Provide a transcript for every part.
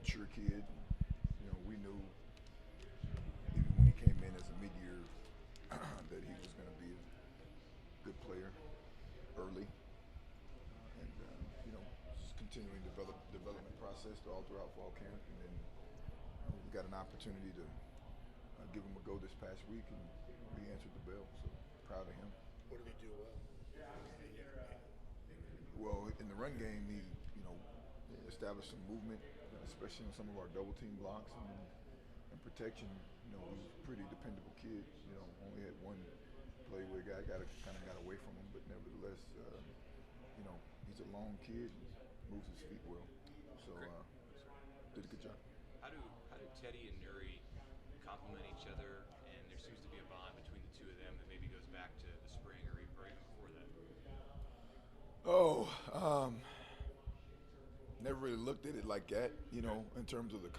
mature kid. We knew even when he came in as a mid-year that he was going to be a good player early, and just continuing development process all throughout fall camp, and then we got an opportunity to give him a go this past week, and we answered the bell. So proud of him. What did he do well? Well, in the run game, he established some movement, especially on some of our double team blocks and protection. He's a pretty dependable kid. Only had one play where a guy kind of got away from him, but nevertheless, he's a long kid and moves his feet well. So did a good job. How do Teddy and Nuri complement each other? And there seems to be a bond between the two of them that maybe goes back to the spring or even before that. Oh, never really looked at it like that, in terms of them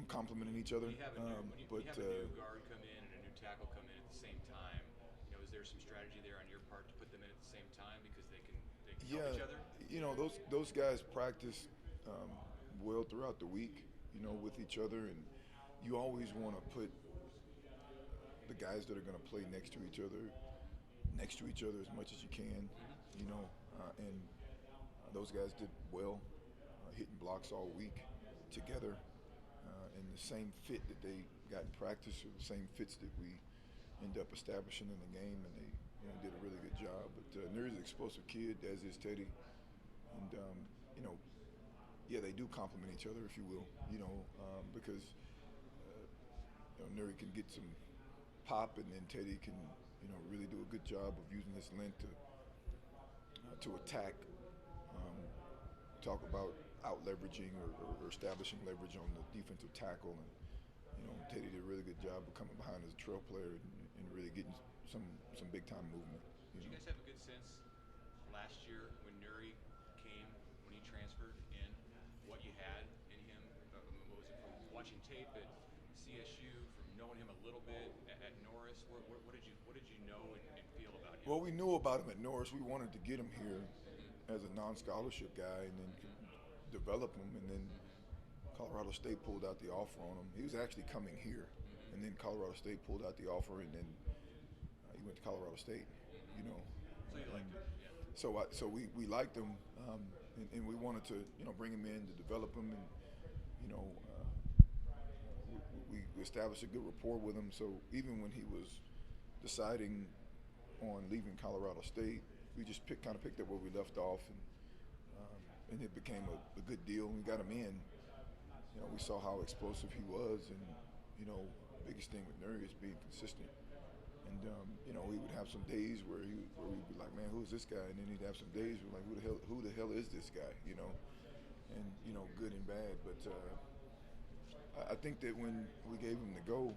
complementing each other. When you have a new guard come in and a new tackle come in at the same time, is there some strategy there on your part to put them in at the same time because they can help each other? Those guys practice well throughout the week, with each other, and you always want to put the guys that are going to play next to each other as much as you can, and those guys did well, hitting blocks all week together, and the same fit that they got in practice are the same fits that we end up establishing in the game, and they did a really good job. But Nuri's an explosive kid, as is Teddy, and they do complement each other, if you will, because Nuri can get some pop, and then Teddy can really do a good job of using his length to attack. Talk about out leveraging or establishing leverage on the defensive tackle, and Teddy did a really good job of coming behind as a trail player and really getting some big time movement. Did you guys have a good sense last year when Nuri came, when he transferred in, what you had in him? What was it from watching tape at CSU, from knowing him a little bit at Norris? What did you know and feel about him? Well, we knew about him at Norris. We wanted to get him here as a non-scholarship guy, and then develop him, and then Colorado State pulled out the offer on him. He was actually coming here, and then Colorado State pulled out the offer, and then he went to Colorado State. So you liked him, yeah. So we liked him, and we wanted to bring him in to develop him, and we established a good rapport with him. So even when he was deciding on leaving Colorado State, we just picked up where we left off, and it became a good deal. We got him in. We saw how explosive he was, and biggest thing with Nuri is being consistent. And he would have some days where we'd be like, man, who's this guy? And then he'd have some days where like, who the hell is this guy? And good and bad. But I think that when we gave him the go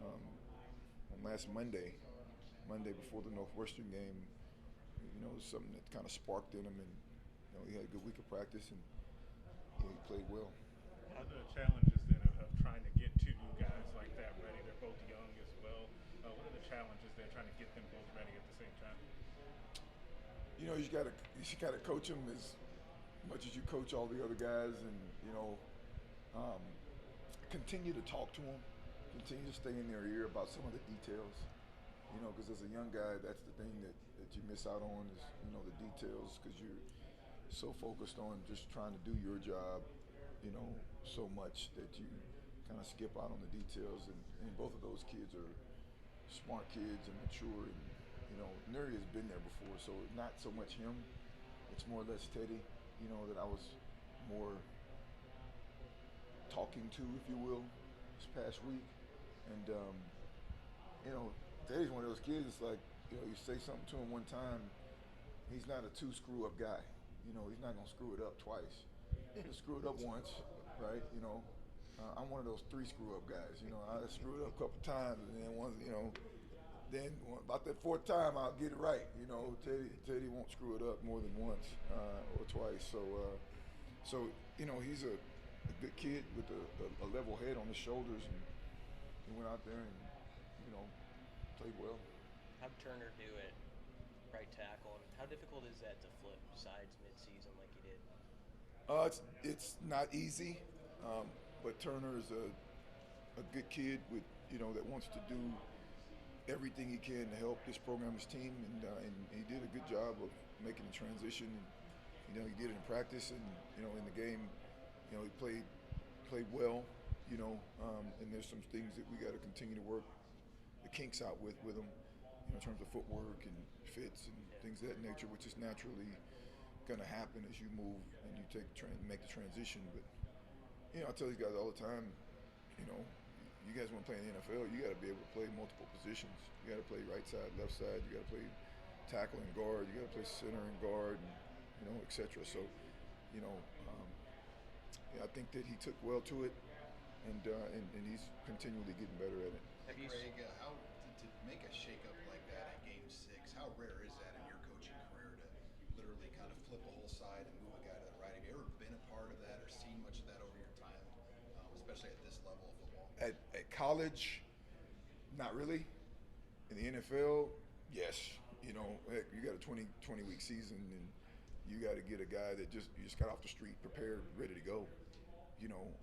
on last Monday before the Northwestern game, it was something that kind of sparked in him, and he had a good week of practice, and he played well. How are the challenges then of trying to get two new guys like that ready? They're both young as well. What are the challenges there trying to get them both ready at the same time? You just gotta coach them as much as you coach all the other guys, and continue to talk to them, continue to stay in their ear about some of the details. Because as a young guy, that's the thing that you miss out on is the details, because you're so focused on just trying to do your job, so much that you kind of skip out on the details. And both of those kids are smart kids and mature, and Nuri has been there before, so not so much him. It's more or less Teddy, that I was more talking to, if you will, this past week. And Teddy's one of those kids. It's like you say something to him one time, he's not a two screw up guy. He's not gonna screw it up twice. He'll screw it up once, right? I'm one of those three screw up guys. I screwed it up a couple times, and then then about that fourth time I'll get it right. Teddy won't screw it up more than once or twice. So he's a good kid with a level head on his shoulders, and he went out there and played well. How'd Turner do at right tackle, and how difficult is that to flip sides mid-season like he did? It's not easy, but Turner is a good kid with that wants to do everything he can to help this program, his team, and he did a good job of making the transition. And, he did it in practice, and in the game, he played well. And there's some things that we got to continue to work the kinks out with him, in terms of footwork and fits and things of that nature, which is naturally going to happen as you move and you make the transition. But I tell these guys all the time, you guys want to play in the NFL, you got to be able to play multiple positions. You got to play right side, left side. You got to play tackle and guard. You got to play center and guard, and etc. So, I think that he took well to it, and he's continually getting better at it. Have you, Greg, how to make a shakeup like that at Game 6? How rare is that in your coaching career to literally kind of flip a whole side and move a guy to the right? Have you ever been a part of that or seen much of that over your time, especially at this level of football? At college, not really. In the NFL, yes. Heck, you got a 20-week season, and you got to get a guy that you just got off the street, prepared, ready to go.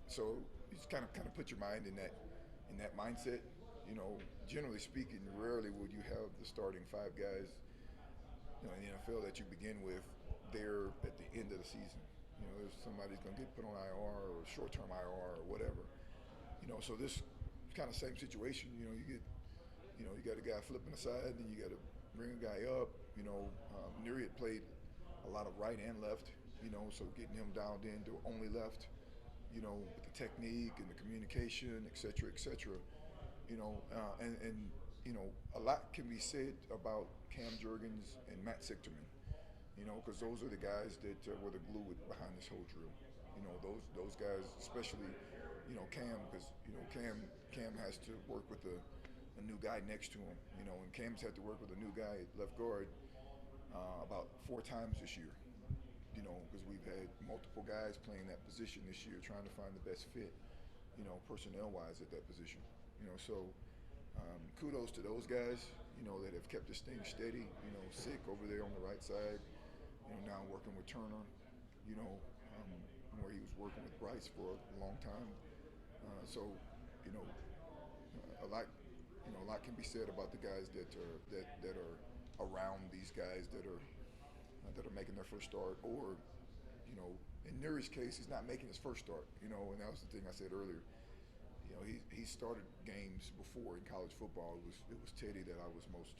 So you just kind of put your mind in that mindset. Generally speaking, rarely would you have the starting 5 guys, in the NFL that you begin with there at the end of the season. There's somebody's going to get put on IR or short-term IR or whatever. So this kind of same situation. You got a guy flipping aside, and you got to bring a guy up. Nuri had played a lot of right and left. So getting him dialed in to only left. With the technique and the communication, et cetera, and a lot can be said about Cam Jurgens and Matt Sichterman, because those are the guys that were the glue behind this whole drill. Those guys, especially, Cam, because Cam has to work with a new guy next to him, and Cam's had to work with a new guy at left guard about 4 times this year. Because we've had multiple guys playing that position this year, trying to find the best fit, personnel-wise at that position. So kudos to those guys, that have kept this thing steady. Sick over there on the right side, now working with Turner, where he was working with Bryce for a long time. So, a lot can be said about the guys that are around these guys that are making their first start, or in Nuri's case, he's not making his first start. And that was the thing I said earlier. He started games before in college football. It was Teddy that I was most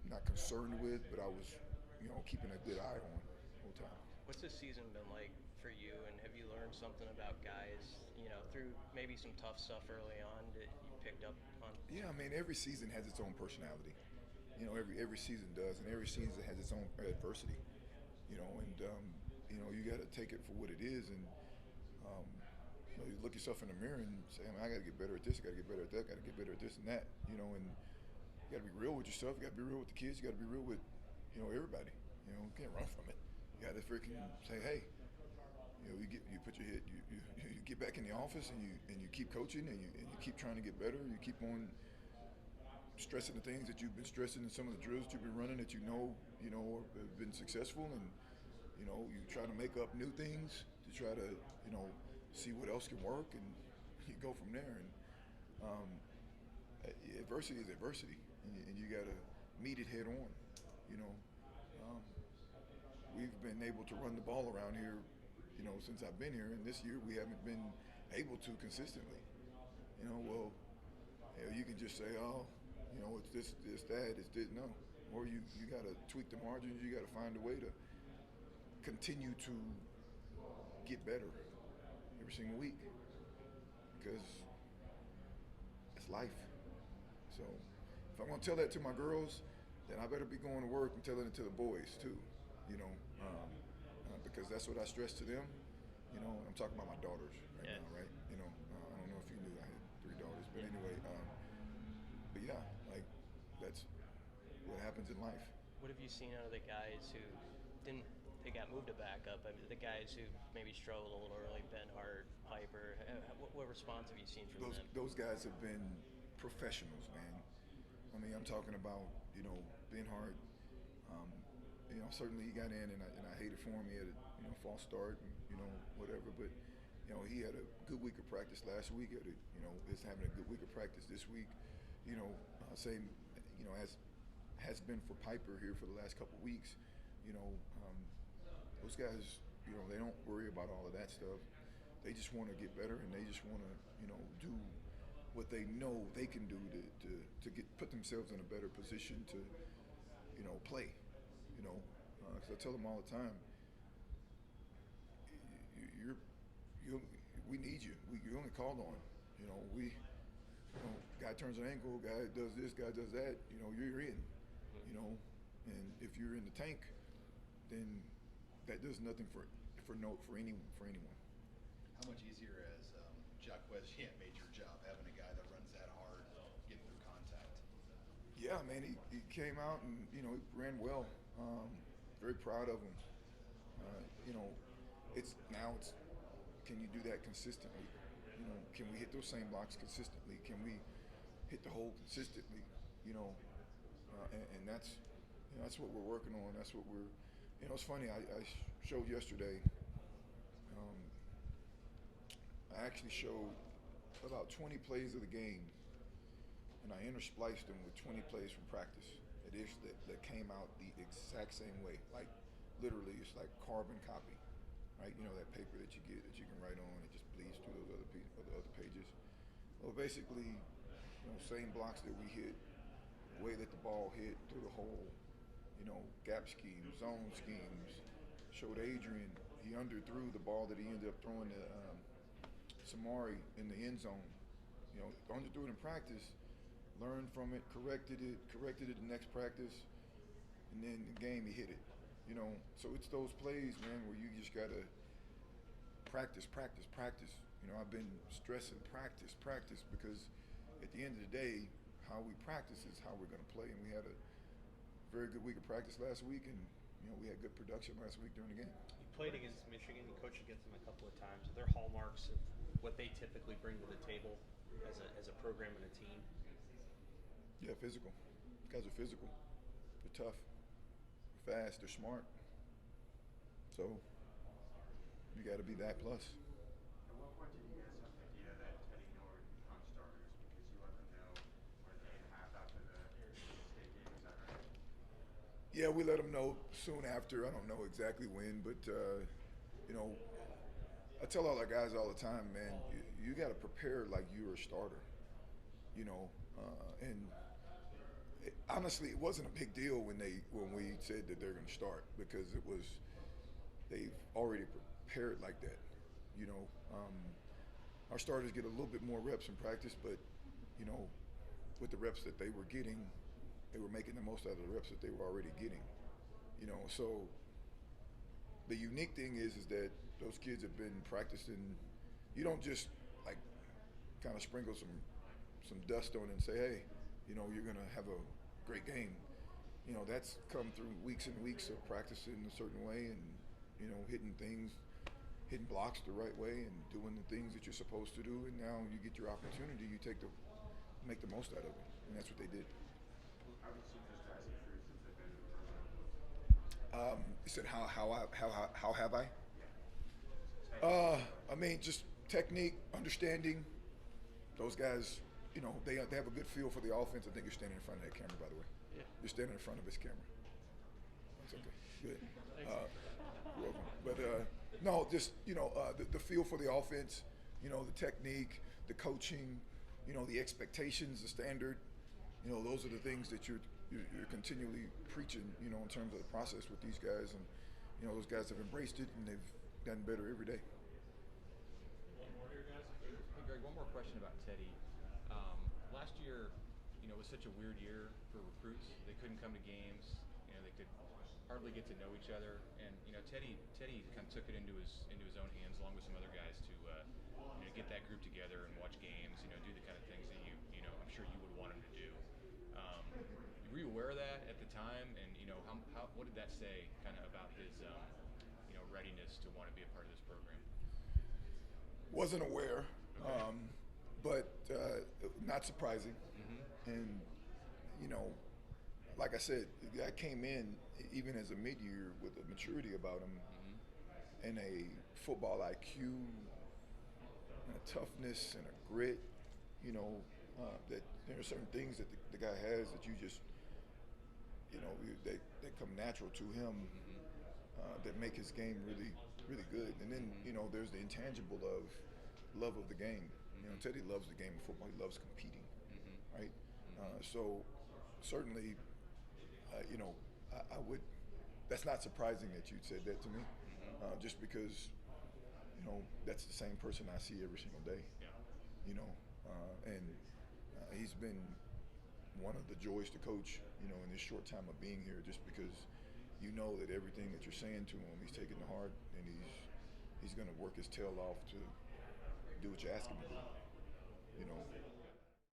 not concerned with, but I was keeping a good eye on the whole time. What's this season been like for you, and have you learned something about guys, through maybe some tough stuff early on that you picked up on? Yeah, I mean, every season has its own personality. Every season does, and every season has its own adversity. You got to take it for what it is, and you look yourself in the mirror and say, I got to get better at this, I got to get better at that, got to get better at this and that. And you got to be real with yourself. You got to be real with the kids. You got to be real with everybody. You can't run from it. You got to freaking say, hey, you put your head, you get back in the office, and you keep coaching, and you keep trying to get better. You keep on stressing the things that you've been stressing in some of the drills that you've been running that have been successful, and you try to make up new things to try to see what else can work, and you go from there. And adversity is adversity, and you got to meet it head on. We've been able to run the ball around here since I've been here, and this year we haven't been able to consistently. You can just say, it's this, that, it's this. No. Or you got to tweak the margins. You got to find a way to continue to get better every single week, because it's life. So if I'm going to tell that to my girls, then I better be going to work and telling it to the boys too, because that's what I stress to them. I'm talking about my daughters right now, right? I don't know if you knew I had 3 daughters, but anyway, but yeah, like that's what happens in life. What have you seen out of the guys who they got moved to backup? I mean, the guys who maybe struggled a little early, Ben Hart, Piper, what response have you seen from them? Those guys have been professionals, man. I mean, I'm talking about, Ben Hart, certainly he got in, and I hated for him. He had a false start, and whatever. But he had a good week of practice last week. Is having a good week of practice this week. Same, as has been for Piper here for the last couple of weeks. Those guys, they don't worry about all of that stuff. They just want to get better, and they just want to, do what they know they can do to put themselves in a better position to, play. Because I tell them all the time, we need you. You're only called on. Guy turns an ankle, guy does this, guy does that. You're in. And if you're in the tank, then that does nothing for anyone. How much easier has Jacquez made your job, having a guy that runs that hard, getting through contact? Yeah, man, he came out and he ran well. Very proud of him. It's can you do that consistently? Can we hit those same blocks consistently? Can we hit the hole consistently? And that's what we're working on. That's what we're. It's funny. I showed yesterday. I actually showed about 20 plays of the game, and I interspliced them with 20 plays from practice. That came out the exact same way. Like literally, it's like carbon copy, right? That paper that you get that you can write on. It just bleeds through those other pages. Well, basically, same blocks that we hit, the way that the ball hit through the hole. Gap schemes, zone schemes. Showed Adrian, he underthrew the ball that he ended up throwing to Samari in the end zone. Underthrew it in practice, learned from it, corrected it the next practice, and then the game he hit it. So it's those plays, man, where you just gotta practice. I've been stressing practice because at the end of the day, how we practice is how we're gonna play, and we had a very good week of practice last week, and we had good production last week during the game. You played against Michigan. You coached against them a couple of times. Are there hallmarks of what they typically bring to the table as a program and a team? Yeah, physical. These guys are physical. They're tough. They're fast. They're smart. So you got to be that plus. At what point did you guys have the idea that Teddy and Nuri would become starters because you let them know a day and a half after the state game? Is that right? Yeah, we let them know soon after. I don't know exactly when, but I tell all our guys all the time, man, you got to prepare like you're a starter. And honestly, it wasn't a big deal when we said that they're going to start because they've already prepared like that. Our starters get a little bit more reps in practice, but with the reps that they were getting, they were making the most out of the reps that they were already getting. So the unique thing is that those kids have been practicing. You don't just like kind of sprinkle some dust on it and say, hey, you're going to have a great game. That's come through weeks and weeks of practicing a certain way and, hitting blocks the right way and doing the things that you're supposed to do. And now you get your opportunity, you make the most out of it. And that's what they did. How have you seen those guys improve since they've been in the program? You said how have I? I mean, just technique, understanding. Those guys, they have a good feel for the offense. I think you're standing in front of that camera, by the way. Yeah. You're standing in front of his camera. That's okay. Good. You're welcome. But no, just the feel for the offense. The technique, the coaching. The expectations, the standard. Those are the things that you're continually preaching. In terms of the process with these guys, and those guys have embraced it and they've gotten better every day. One more here, guys. Hey, Greg, one more question about Teddy. Last year, was such a weird year for recruits. They couldn't come to games. They could hardly get to know each other. And Teddy kind of took it into his own hands, along with some other guys, to get that group together and watch games. Do the kind of things that I'm sure you would want him to do. Were you aware of that at the time? And what did that say kind of about his readiness to want to be a part of this program? Wasn't aware, but not surprising. Mm-hmm. And like I said, the guy came in even as a mid-year with a maturity about him and a football IQ and a toughness and a grit. You know, that there are certain things that the guy has that you just, they come natural to him that make his game really, really good. And then, there's the intangible of love of the game. Teddy loves the game of football. He loves competing, right? So certainly, I would. That's not surprising that you'd said that to me, just because, that's the same person I see every single day. And he's been one of the joys to coach, in this short time of being here, just because that everything that you're saying to him, he's taking to heart, and he's going to work his tail off to do what you ask him to do.